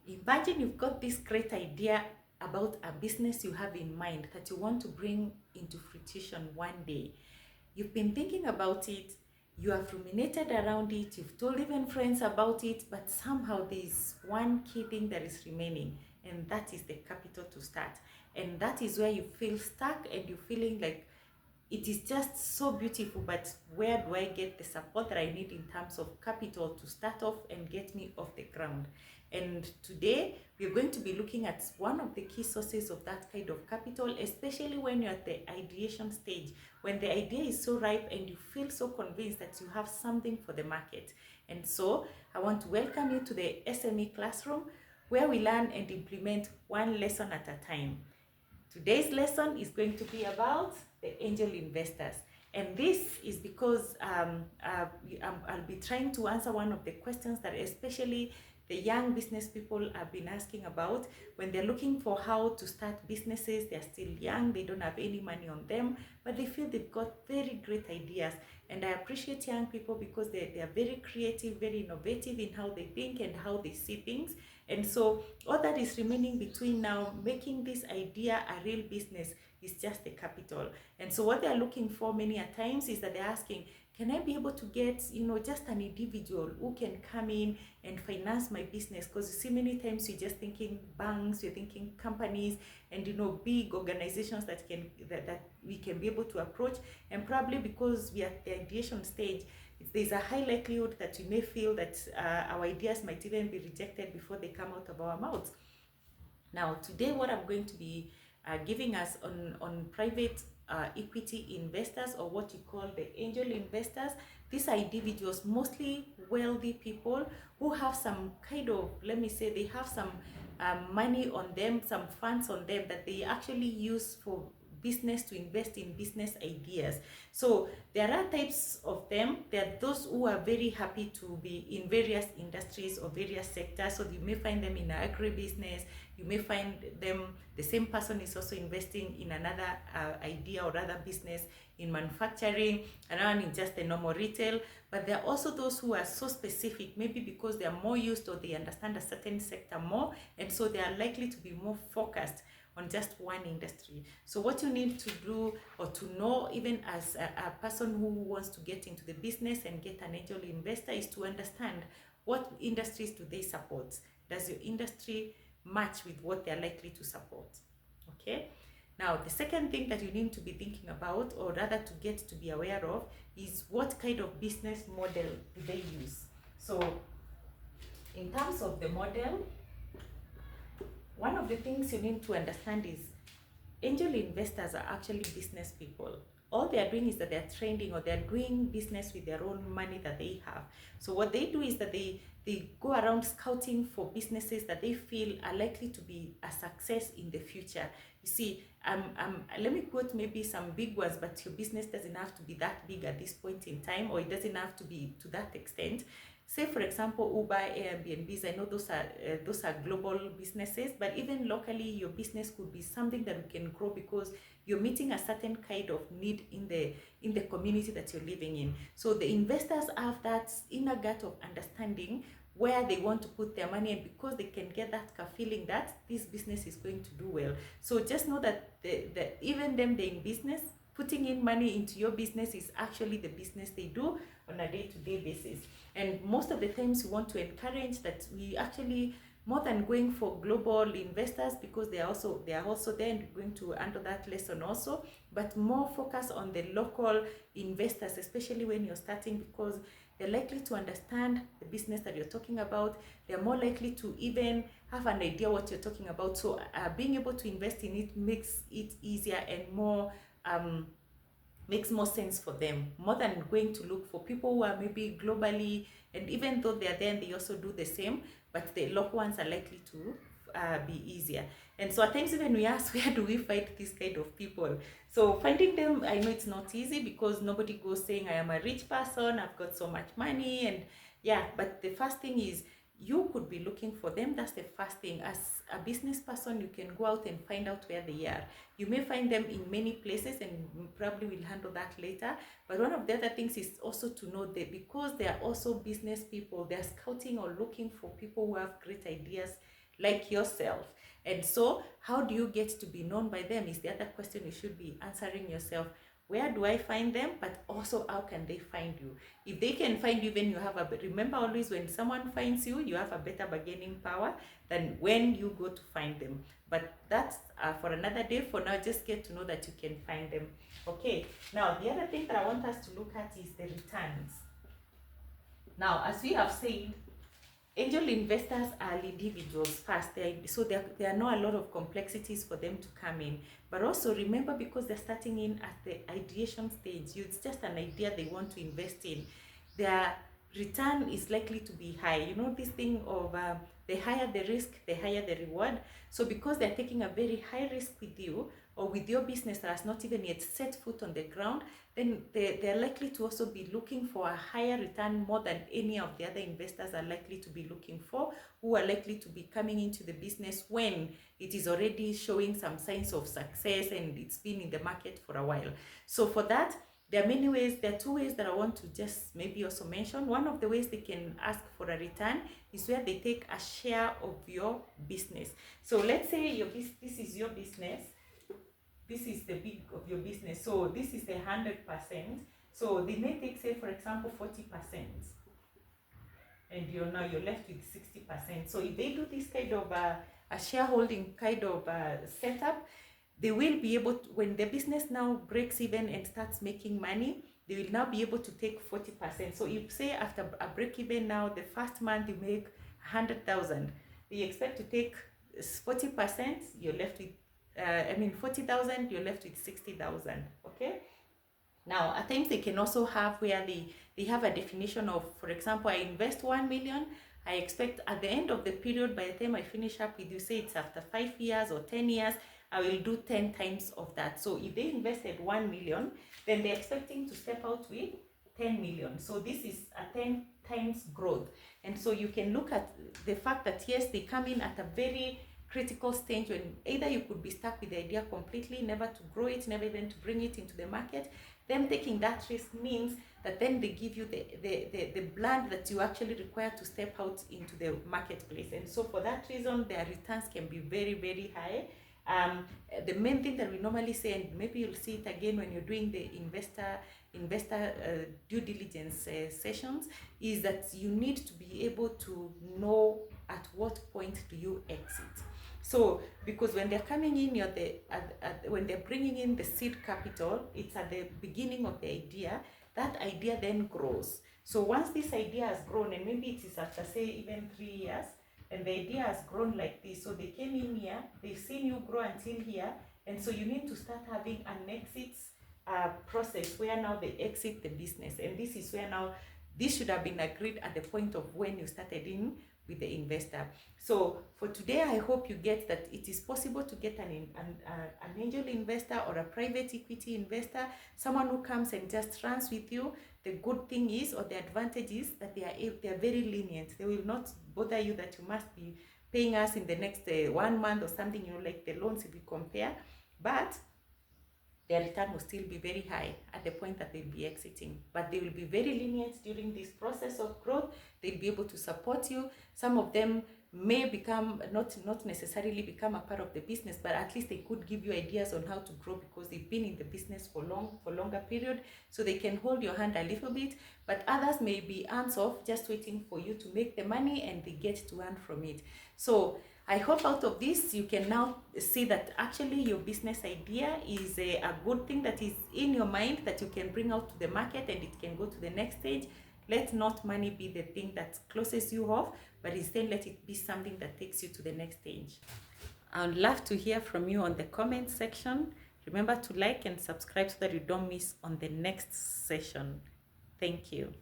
Imagine you've got this great idea about a business you have in mind that you want to bring into fruition one day. You've been thinking about it, you have ruminated around it, you've told even friends about it, but somehow there's one key thing that is remaining, and that is the capital to start. And that is where you feel stuck and you're feeling like it is just so beautiful, but where do I get the support that I need in terms of capital to start off and get me off the ground? And today we're going to be looking at one of the key sources of that kind of capital, especially when you're at the ideation stage, when the idea is so ripe and you feel so convinced that you have something for the market. And so I want to welcome you to the SME classroom, where we learn and implement one lesson at a time. Today's lesson is going to be about the angel investors. And this is because I'll be trying to answer one of the questions that especially the young business people have been asking about when they're looking for how to start businesses. They're still young, they don't have any money on them, but they feel they've got very great ideas. And I appreciate young people because they are very creative, very innovative in how they think and how they see things. And so all that is remaining between now making this idea a real business is just the capital. And so what they're looking for many a times is that they're asking, can I be able to get, just an individual who can come in and finance my business? Because you see, many times you're just thinking banks, you're thinking companies, and big organizations that we can be able to approach. And probably because we are at the ideation stage, there's a high likelihood that you may feel that our ideas might even be rejected before they come out of our mouths. Now, today what I'm going to be giving us on private equity investors, or what you call the angel investors. These are individuals, mostly wealthy people who have some kind of, let me say, they have some money on them, some funds on them that they actually use for business, to invest in business ideas. So there are types of them. There are those who are very happy to be in various industries or various sectors. So you may find them in agribusiness, you may find them, the same person is also investing in another idea or other business in manufacturing, another in just a normal retail. But there are also those who are so specific, maybe because they are more used or they understand a certain sector more, and so they are likely to be more focused on just one industry. So what you need to do, or to know, even as a person who wants to get into the business and get an angel investor, is to understand what industries do they support. Does your industry match with what they're likely to support? Okay. Now, the second thing that you need to be thinking about, or rather to get to be aware of, is what kind of business model do they use. So in terms of the model, one of the things you need to understand is angel investors are actually business people. All they are doing is that they're trading, or they're doing business with their own money that they have. So what they do is that they go around scouting for businesses that they feel are likely to be a success in the future. You see, let me quote maybe some big ones, but your business doesn't have to be that big at this point in time, or it doesn't have to be to that extent. Say, for example, Uber, Airbnbs. I know those are global businesses, but even locally, your business could be something that we can grow because you're meeting a certain kind of need in the community that you're living in. So the investors have that inner gut of understanding where they want to put their money, and because they can get that feeling that this business is going to do well. So just know that even them, they're in business, putting in money into your business is actually the business they do on a day-to-day basis. And most of the times we want to encourage that we actually, more than going for global investors, because they are also there, and we're going to handle that lesson also, but more focus on the local investors, especially when you're starting, because they're likely to understand the business that you're talking about. They're more likely to even have an idea what you're talking about. So being able to invest in it makes it easier and more makes more sense for them, more than going to look for people who are maybe globally, and even though they're there and they also do the same, but the local ones are likely to be easier. And so at times even we ask, where do we find this kind of people? So finding them, I know it's not easy, because nobody goes saying, I am a rich person, I've got so much money, and yeah, but the first thing is you could be looking for them. That's the first thing. As a business person, you can go out and find out where they are. You may find them in many places, and probably we'll handle that later. But one of the other things is also to know that because they are also business people, they're scouting or looking for people who have great ideas like yourself. And so how do you get to be known by them is the other question you should be answering yourself. Where do I find them? But also, how can they find you? If they can find you, then you have a, remember always when someone finds you, you have a better bargaining power than when you go to find them. But that's for another day. For now, just get to know that you can find them. Okay, now the other thing that I want us to look at is the returns. Now, as we have said, angel investors are individuals first, so there are not a lot of complexities for them to come in. But also remember, because they're starting in at the ideation stage, it's just an idea they want to invest in, their return is likely to be high. You know, this thing of the higher the risk, the higher the reward. So because they're taking a very high risk with you, or with your business that has not even yet set foot on the ground, then they're likely to also be looking for a higher return more than any of the other investors are likely to be looking for, who are likely to be coming into the business when it is already showing some signs of success and it's been in the market for a while. So for that, there are many ways. There are two ways that I want to just maybe also mention. One of the ways they can ask for a return is where they take a share of your business. So let's say this is your business. This is the big of your business. So this is 100%. So they may take, say, for example, 40%. And you're left with 60%. So if they do this kind of a shareholding kind of setup, they will be able to, when the business now breaks even and starts making money, they will now be able to take 40%. So if, say, after a break even now, the first month you make 100,000, they expect to take 40%, you're left with 40,000, you're left with 60,000. Okay. Now, at times they can also have where they have a definition of, for example, I invest 1 million. I expect at the end of the period, by the time I finish up with you, say it's after 5 years or 10 years, I will do 10 times of that. So if they invested 1 million, then they're expecting to step out with 10 million. So this is a 10 times growth. And so you can look at the fact that, yes, they come in at a very critical stage when either you could be stuck with the idea completely, never to grow it, never even to bring it into the market. Them taking that risk means that then they give you the blood that you actually require to step out into the marketplace. And so for that reason, their returns can be very, very high. The main thing that we normally say, and maybe you'll see it again when you're doing the investor due diligence sessions, is that you need to be able to know at what point do you exit. So, because when they're coming in, when they're bringing in the seed capital, it's at the beginning of the idea. That idea then grows. So once this idea has grown, and maybe it is after, say, even 3 years, and the idea has grown like this. So they came in here, they've seen you grow until here, and so you need to start having an exit process where now they exit the business. And this is where now this should have been agreed at the point of when you started in with the investor. So for today, I hope you get that it is possible to get an angel investor or a private equity investor, someone who comes and just runs with you. The good thing is, or the advantage is, that they are very lenient. They will not bother you that you must be paying us in the next 1 month or something, like the loans if you compare. But their return will still be very high at the point that they'll be exiting. But they will be very lenient during this process of growth. They'll be able to support you. Some of them may become, not necessarily become a part of the business, but at least they could give you ideas on how to grow because they've been in the business for longer period. So they can hold your hand a little bit. But others may be hands off, just waiting for you to make the money and they get to earn from it. So I hope out of this, you can now see that actually your business idea is a good thing that is in your mind that you can bring out to the market and it can go to the next stage. Let not money be the thing that closes you off, but instead let it be something that takes you to the next stage. I would love to hear from you on the comment section. Remember to like and subscribe so that you don't miss on the next session. Thank you.